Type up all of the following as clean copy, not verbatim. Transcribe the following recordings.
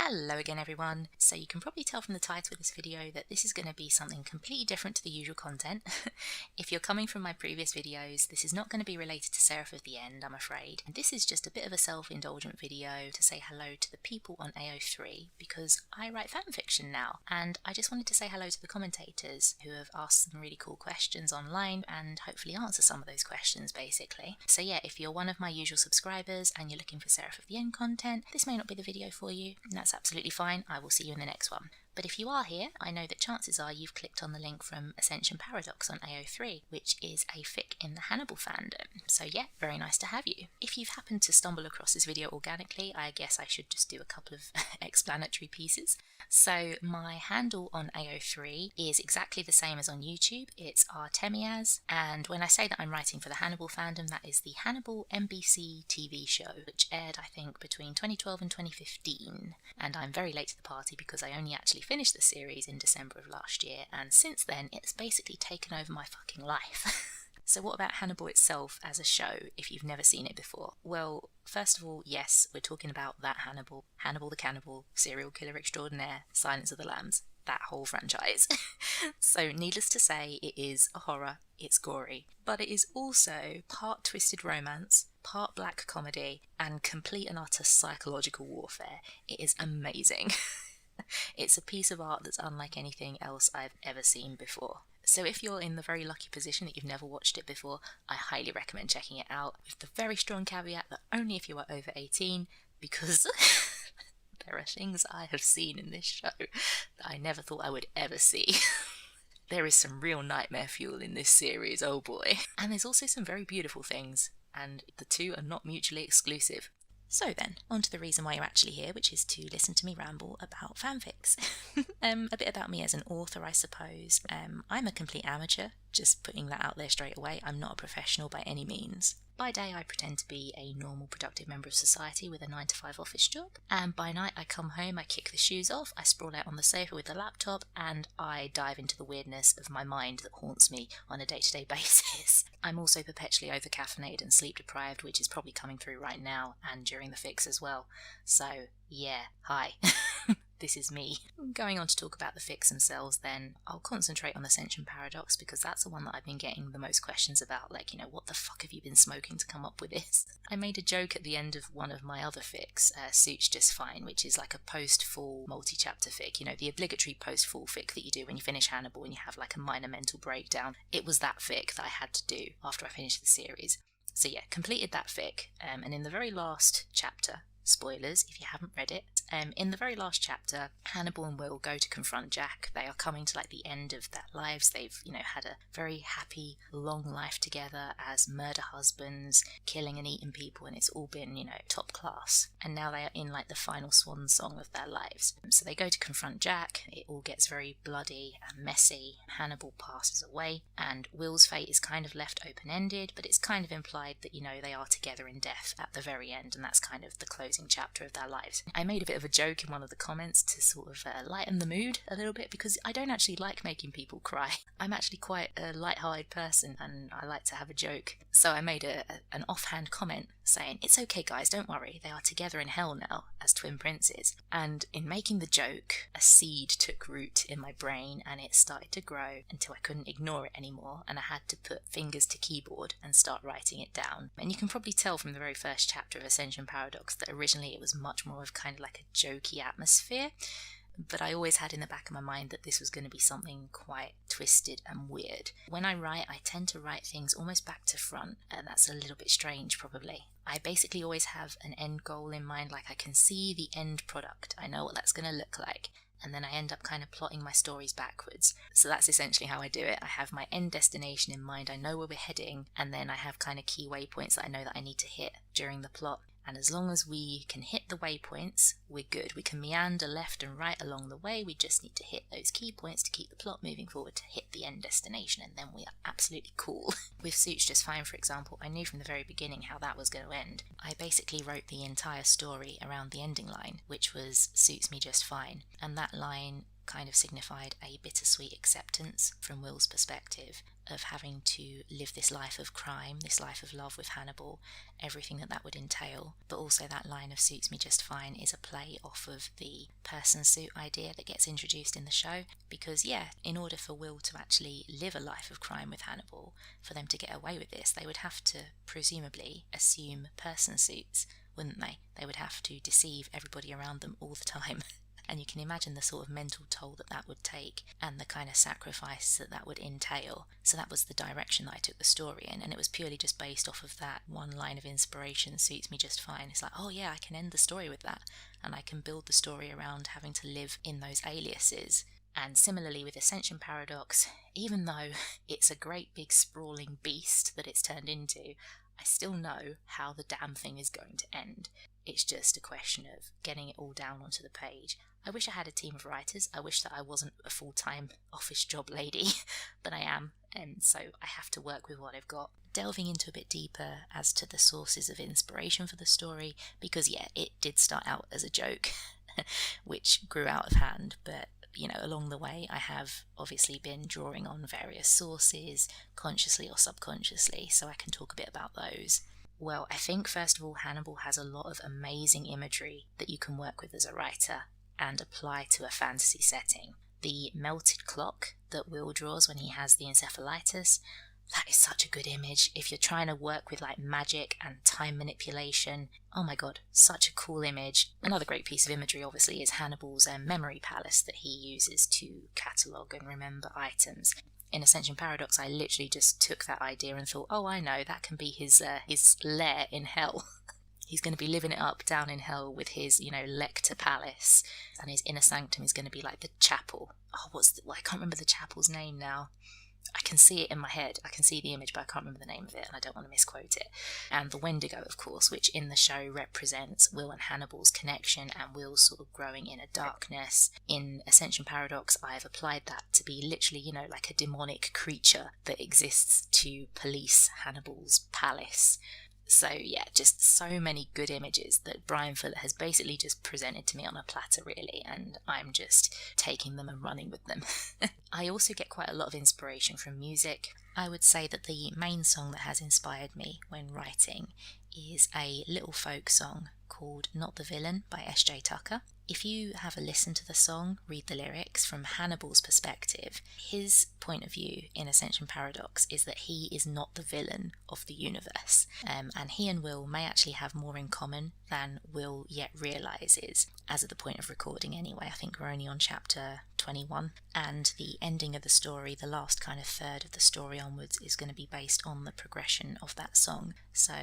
Hello again everyone. So you can probably tell from the title of this video that this is going to be something completely different to the usual content. If you're coming from my previous videos, this is not going to be related to Seraph of the End, I'm afraid. And this is just a bit of a self-indulgent video to say hello to the people on AO3 because I write fanfiction now, and I just wanted to say hello to the commentators who have asked some really cool questions online and hopefully answer some of those questions basically. So yeah, if you're one of my usual subscribers and you're looking for Seraph of the End content, this may not be the video for you. That's absolutely fine. I will see you in the next one. But if you are here, I know that chances are you've clicked on the link from Ascension Paradox on AO3, which is a fic in the Hannibal fandom. So yeah, very nice to have you. If you've happened to stumble across this video organically, I guess I should just do a couple of explanatory pieces. So my handle on AO3 is exactly the same as on YouTube. It's Artemiaz, and when I say that I'm writing for the Hannibal fandom, that is the Hannibal NBC TV show, which aired I think between 2012 and 2015. And I'm very late to the party because I only actually finished the series in December of last year, and since then it's basically taken over my fucking life. So what about Hannibal itself as a show, if you've never seen it before? Well, first of all, yes, we're talking about that Hannibal, Hannibal the Cannibal, serial killer extraordinaire, Silence of the Lambs, that whole franchise. So needless to say, it is a horror, it's gory, but it is also part twisted romance, part black comedy, and complete and utter psychological warfare. It is amazing. It's a piece of art that's unlike anything else I've ever seen before. So if you're in the very lucky position that you've never watched it before, I highly recommend checking it out, with the very strong caveat that only if you are over 18, because there are things I have seen in this show that I never thought I would ever see. There is some real nightmare fuel in this series, oh boy. And there's also some very beautiful things, and the two are not mutually exclusive. So then, on to the reason why you're actually here, which is to listen to me ramble about fanfics. A bit about me as an author, I suppose. I'm a complete amateur, just putting that out there straight away. I'm not a professional by any means. By day, I pretend to be a normal, productive member of society with a 9-to-5 office job. And by night, I come home, I kick the shoes off, I sprawl out on the sofa with the laptop, and I dive into the weirdness of my mind that haunts me on a day-to-day basis. I'm also perpetually over-caffeinated and sleep-deprived, which is probably coming through right now, and during the fix as well. So, yeah, hi. This is me. Going on to talk about the fics themselves then, I'll concentrate on Ascension Paradox because that's the one that I've been getting the most questions about, like, what the fuck have you been smoking to come up with this? I made a joke at the end of one of my other fics, Suits Just Fine, which is like a post-fall multi-chapter fic, the obligatory post-fall fic that you do when you finish Hannibal and you have like a minor mental breakdown. It was that fic that I had to do after I finished the series. So yeah, completed that fic, and in the very last chapter, spoilers if you haven't read it, in the very last chapter, Hannibal and Will go to confront Jack. They are coming to like the end of their lives. They've, had a very happy, long life together as murder husbands, killing and eating people, and it's all been, top class. And now they are in like the final swan song of their lives. So they go to confront Jack. It all gets very bloody and messy. Hannibal passes away, and Will's fate is kind of left open-ended, but it's kind of implied that, they are together in death at the very end, and that's kind of the closing chapter of their lives. I made a bit of a joke in one of the comments to sort of lighten the mood a little bit, because I don't actually like making people cry. I'm actually quite a light-hearted person and I like to have a joke. So I made an offhand comment saying, "It's okay guys, don't worry, they are together in hell now as twin princes." And in making the joke, a seed took root in my brain and it started to grow until I couldn't ignore it anymore, and I had to put fingers to keyboard and start writing it down. And you can probably tell from the very first chapter of Ascension Paradox that originally it was much more of kind of like a jokey atmosphere, but I always had in the back of my mind that this was going to be something quite twisted and weird. When I write, I tend to write things almost back to front, and that's a little bit strange probably. I basically always have an end goal in mind, like I can see the end product, I know what that's going to look like, and then I end up kind of plotting my stories backwards. So that's essentially how I do it. I have my end destination in mind, I know where we're heading, and then I have kind of key waypoints that I know that I need to hit during the plot. And as long as we can hit the waypoints, we're good. We can meander left and right along the way. We just need to hit those key points to keep the plot moving forward to hit the end destination, and then we are absolutely cool. With Suits Just Fine, for example, I knew from the very beginning how that was going to end. I basically wrote the entire story around the ending line, which was "Suits me just fine," and that line kind of signified a bittersweet acceptance from Will's perspective, of having to live this life of crime, this life of love with Hannibal, everything that would entail. But also that line of suits me just fine is a play off of the person suit idea that gets introduced in the show. Because yeah, in order for Will to actually live a life of crime with Hannibal, for them to get away with this, they would have to presumably assume person suits, wouldn't they? They would have to deceive everybody around them all the time. And you can imagine the sort of mental toll that would take and the kind of sacrifice that would entail. So that was the direction that I took the story in, and it was purely just based off of that one line of inspiration, suits me just fine. It's like, oh yeah, I can end the story with that, and I can build the story around having to live in those aliases. And similarly with Ascension Paradox, even though it's a great big sprawling beast that it's turned into, I still know how the damn thing is going to end. It's just a question of getting it all down onto the page. I wish I had a team of writers. I wish that I wasn't a full-time office job lady, but I am, and so I have to work with what I've got. Delving into a bit deeper as to the sources of inspiration for the story, because yeah, it did start out as a joke, which grew out of hand, but you know, along the way I have obviously been drawing on various sources, consciously or subconsciously, so I can talk a bit about those. Well, I think first of all, Hannibal has a lot of amazing imagery that you can work with as a writer and apply to a fantasy setting. The melted clock that Will draws when he has the encephalitis, that is such a good image. If you're trying to work with like magic and time manipulation, oh my god, such a cool image. Another great piece of imagery obviously is Hannibal's memory palace that he uses to catalogue and remember items. In Ascension Paradox, I literally just took that idea and thought, oh, I know, that can be his lair in hell. He's going to be living it up down in hell with his, Lecter Palace, and his inner sanctum is going to be like the chapel. Oh, I can't remember the chapel's name now. I can see it in my head. I can see the image, but I can't remember the name of it, and I don't want to misquote it. And the Wendigo, of course, which in the show represents Will and Hannibal's connection and Will sort of growing in a darkness. In Ascension Paradox, I've applied that to be literally, like a demonic creature that exists to police Hannibal's palace. So yeah, just so many good images that Brian Fuller has basically just presented to me on a platter, really, and I'm just taking them and running with them. I also get quite a lot of inspiration from music. I would say that the main song that has inspired me when writing is a little folk song called Not the Villain by S.J. Tucker. If you have a listen to the song, read the lyrics, from Hannibal's perspective, his point of view in Ascension Paradox is that he is not the villain of the universe. And he and Will may actually have more in common than Will yet realises, as at the point of recording anyway. I think we're only on chapter 21, and the ending of the story, the last kind of third of the story onwards, is going to be based on the progression of that song. So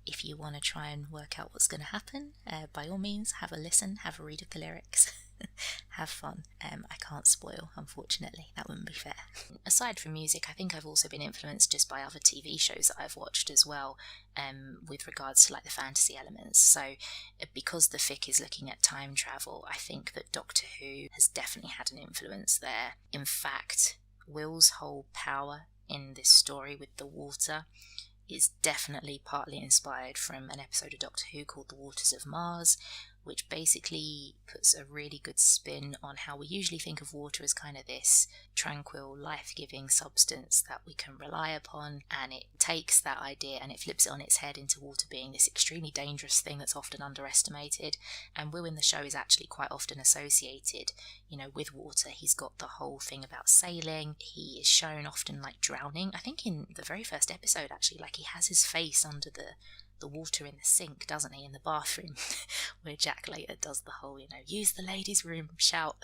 if you want to try and work out what's going to happen, by all means, have a listen, have a read of the lyrics, have fun. I can't spoil, unfortunately, that wouldn't be fair. Aside from music, I think I've also been influenced just by other TV shows that I've watched as well, with regards to like the fantasy elements. So because the fic is looking at time travel, I think that Doctor Who has definitely had an influence there. In fact, Will's whole power in this story with the water is definitely partly inspired from an episode of Doctor Who called The Waters of Mars, which basically puts a really good spin on how we usually think of water as kind of this tranquil, life-giving substance that we can rely upon, and it takes that idea and it flips it on its head into water being this extremely dangerous thing that's often underestimated. And Will in the show is actually quite often associated, with water. He's got the whole thing about sailing. He is shown often like drowning. I think in the very first episode, actually, like he has his face under the water in the sink, doesn't he, in the bathroom, where Jack later does the whole, use the ladies' room, shout.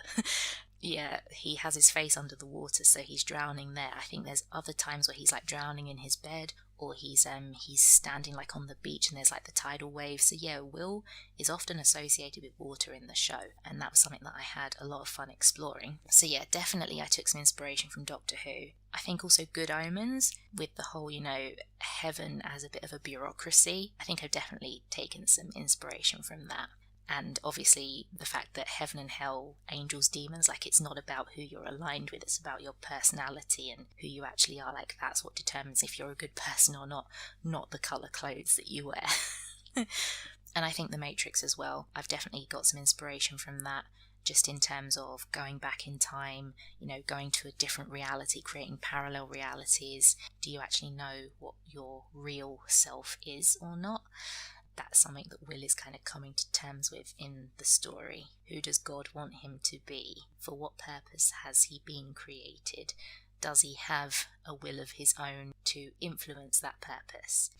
Yeah, he has his face under the water, so he's drowning there. I think there's other times where he's like drowning in his bed, or he's standing like on the beach and there's like the tidal waves. So yeah, Will is often associated with water in the show, and that was something that I had a lot of fun exploring. So yeah, definitely I took some inspiration from Doctor Who. I think also Good Omens, with the whole, heaven as a bit of a bureaucracy. I think I've definitely taken some inspiration from that. And obviously the fact that heaven and hell, angels, demons, like it's not about who you're aligned with, it's about your personality and who you actually are. Like that's what determines if you're a good person or not the colour clothes that you wear. And I think The Matrix as well, I've definitely got some inspiration from that. just in terms of going back in time, going to a different reality, creating parallel realities. Do you actually know what your real self is or not? That's something that Will is kind of coming to terms with in the story. Who does God want him to be? For what purpose has he been created? Does he have a will of his own to influence that purpose?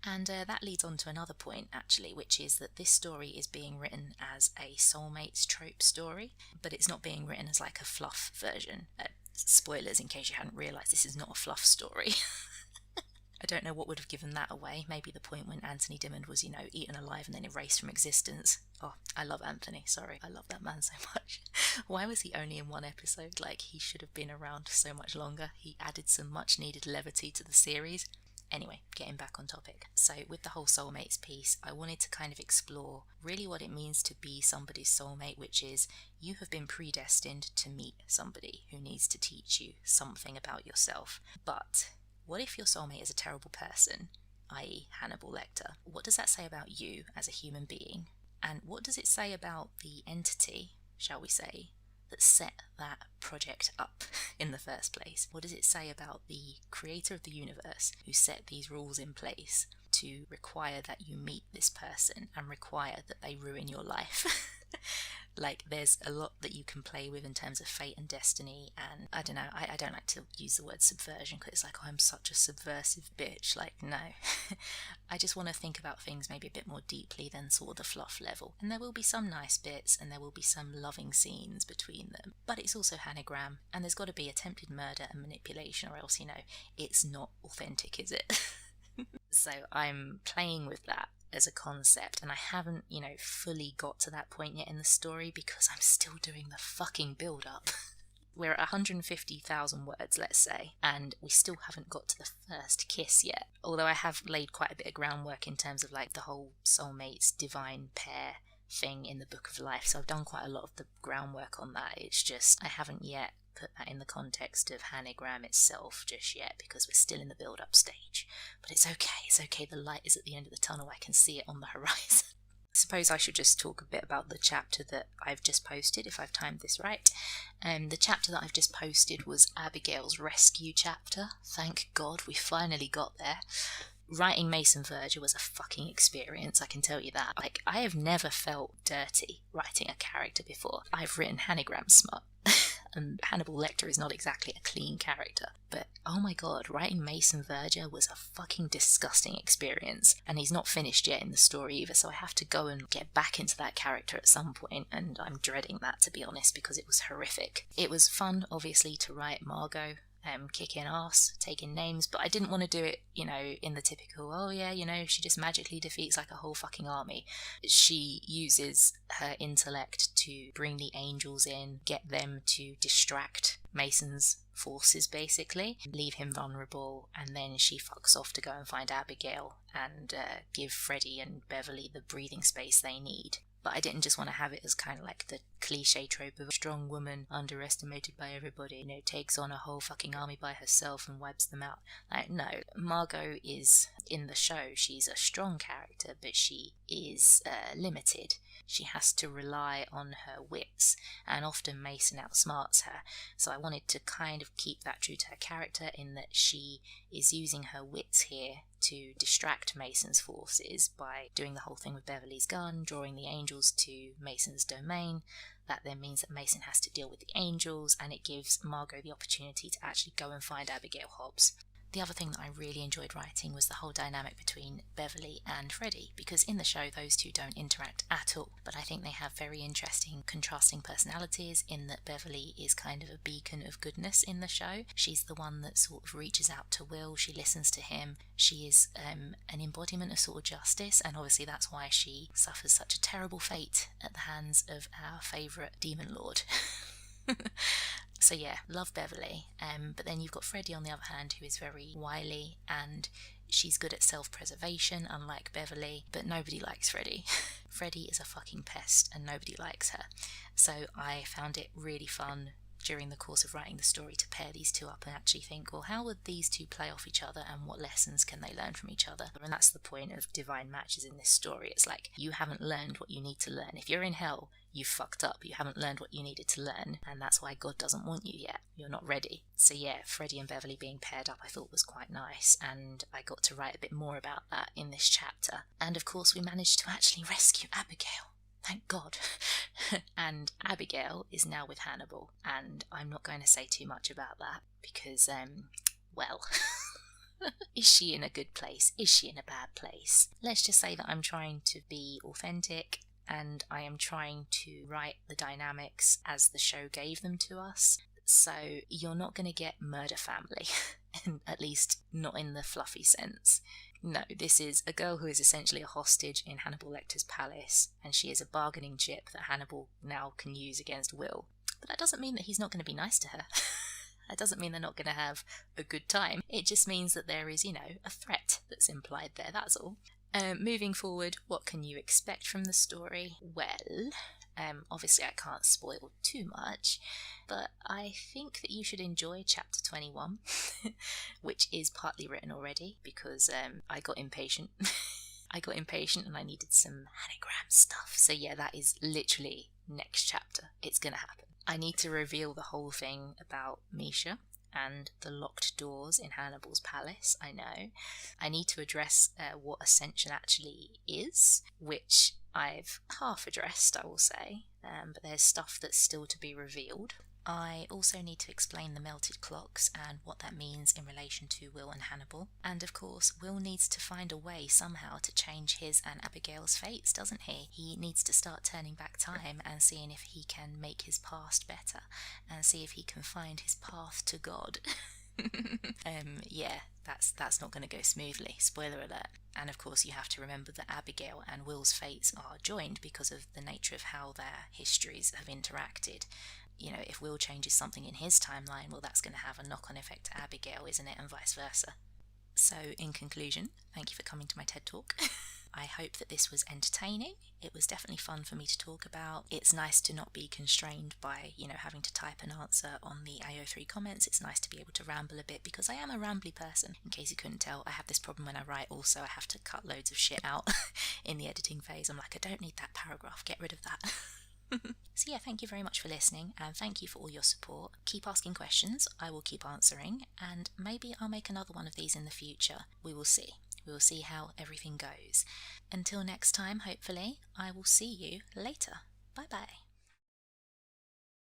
And that leads on to another point, actually, which is that this story is being written as a soulmates trope story, but it's not being written as like a fluff version. Spoilers, in case you hadn't realised, this is not a fluff story. I don't know what would have given that away. Maybe the point when Anthony Dimmond was, eaten alive and then erased from existence. Oh, I love Anthony. Sorry, I love that man so much. Why was he only in one episode? Like, he should have been around so much longer. He added some much needed levity to the series. Anyway, getting back on topic. So with the whole soulmates piece, I wanted to kind of explore really what it means to be somebody's soulmate, which is you have been predestined to meet somebody who needs to teach you something about yourself. But what if your soulmate is a terrible person, i.e. Hannibal Lecter? What does that say about you as a human being? And what does it say about the entity, shall we say, that set that project up in the first place? What does it say about the creator of the universe who set these rules in place to require that you meet this person and require that they ruin your life? Like, there's a lot that you can play with in terms of fate and destiny, and I don't know, I don't like to use the word subversion because it's like, oh, I'm such a subversive bitch. Like, no. I just want to think about things maybe a bit more deeply than sort of the fluff level. And there will be some nice bits, and there will be some loving scenes between them, but it's also Hanagram, and there's got to be attempted murder and manipulation, or else, it's not authentic, is it? So I'm playing with that as a concept, and I haven't, fully got to that point yet in the story because I'm still doing the fucking build-up. We're at 150,000 words, let's say, and we still haven't got to the first kiss yet. Although I have laid quite a bit of groundwork in terms of like the whole soulmates divine pair thing in the Book of Life, so I've done quite a lot of the groundwork on that. It's just I haven't yet put that in the context of Hanagram itself just yet because we're still in the build-up stage. But it's okay, the light is at the end of the tunnel, I can see it on the horizon. I suppose I should just talk a bit about the chapter that I've just posted, if I've timed this right. The chapter that I've just posted was Abigail's rescue chapter. Thank God we finally got there. Writing Mason Verger was a fucking experience, I can tell you that. Like, I have never felt dirty writing a character before. I've written Hanagram smut. And Hannibal Lecter is not exactly a clean character. But, oh my god, writing Mason Verger was a fucking disgusting experience. And he's not finished yet in the story either, so I have to go and get back into that character at some point, and I'm dreading that, to be honest, because it was horrific. It was fun, obviously, to write Margot, kicking ass, taking names, but I didn't want to do it, in the typical, oh yeah, she just magically defeats like a whole fucking army. She uses her intellect to bring the angels in, get them to distract Mason's forces, basically, leave him vulnerable, and then she fucks off to go and find Abigail and give Freddie and Beverly the breathing space they need. But I didn't just want to have it as kind of like the cliche trope of a strong woman underestimated by everybody, takes on a whole fucking army by herself and wipes them out. Like, no, Margot is, in the show, she's a strong character, but she is limited. She has to rely on her wits, and often Mason outsmarts her. So I wanted to kind of keep that true to her character in that she is using her wits here to distract Mason's forces by doing the whole thing with Beverly's gun, drawing the angels to Mason's domain. That then means that Mason has to deal with the angels, and it gives Margot the opportunity to actually go and find Abigail Hobbs. The other thing that I really enjoyed writing was the whole dynamic between Beverly and Freddie, because in the show those two don't interact at all, but I think they have very interesting contrasting personalities in that Beverly is kind of a beacon of goodness in the show. She's the one that sort of reaches out to Will, she listens to him, she is an embodiment of sort of justice, and obviously that's why she suffers such a terrible fate at the hands of our favourite demon lord. So yeah, love Beverly, but then you've got Freddie on the other hand, who is very wily, and she's good at self-preservation, unlike Beverly, but nobody likes Freddie. Freddie is a fucking pest, and nobody likes her. So I found it really fun during the course of writing the story to pair these two up and actually think, well, how would these two play off each other and what lessons can they learn from each other? And that's the point of divine matches in this story. It's like, you haven't learned what you need to learn. If you're in hell, you've fucked up. You haven't learned what you needed to learn, and that's why God doesn't want you yet. You're not ready. So yeah, Freddie and Beverly being paired up I thought was quite nice, and I got to write a bit more about that in this chapter. And of course we managed to actually rescue Abigail. Thank God. And Abigail is now with Hannibal, and I'm not going to say too much about that because, well... Is she in a good place? Is she in a bad place? Let's just say that I'm trying to be authentic, and I am trying to write the dynamics as the show gave them to us. So you're not going to get murder family, at least not in the fluffy sense. No, this is a girl who is essentially a hostage in Hannibal Lecter's palace, and she is a bargaining chip that Hannibal now can use against Will. But that doesn't mean that he's not going to be nice to her. That doesn't mean they're not going to have a good time. It just means that there is, a threat that's implied there, that's all. Moving forward, what can you expect from the story? Well, obviously I can't spoil too much, but I think that you should enjoy chapter 21, which is partly written already because I got impatient. I got impatient and I needed some anagram stuff. So yeah, that is literally next chapter. It's going to happen. I need to reveal the whole thing about Misha and the locked doors in Hannibal's palace, I know. I need to address what Ascension actually is, which I've half addressed, I will say, but there's stuff that's still to be revealed. I also need to explain the melted clocks and what that means in relation to Will and Hannibal. And of course, Will needs to find a way somehow to change his and Abigail's fates, doesn't he? He needs to start turning back time and seeing if he can make his past better and see if he can find his path to God. Yeah, that's not going to go smoothly, spoiler alert. And of course you have to remember that Abigail and Will's fates are joined because of the nature of how their histories have interacted. If Will changes something in his timeline, well, that's going to have a knock-on effect to Abigail, isn't it, and vice versa. So, in conclusion, thank you for coming to my TED Talk. I hope that this was entertaining. It was definitely fun for me to talk about. It's nice to not be constrained by, having to type an answer on the AO3 comments. It's nice to be able to ramble a bit because I am a rambly person. In case you couldn't tell, I have this problem when I write also. I have to cut loads of shit out in the editing phase. I'm like, I don't need that paragraph. Get rid of that. So yeah, thank you very much for listening, and thank you for all your support. Keep asking questions, I will keep answering, and maybe I'll make another one of these in the future. We will see. We will see how everything goes. Until next time, hopefully, I will see you later. Bye bye.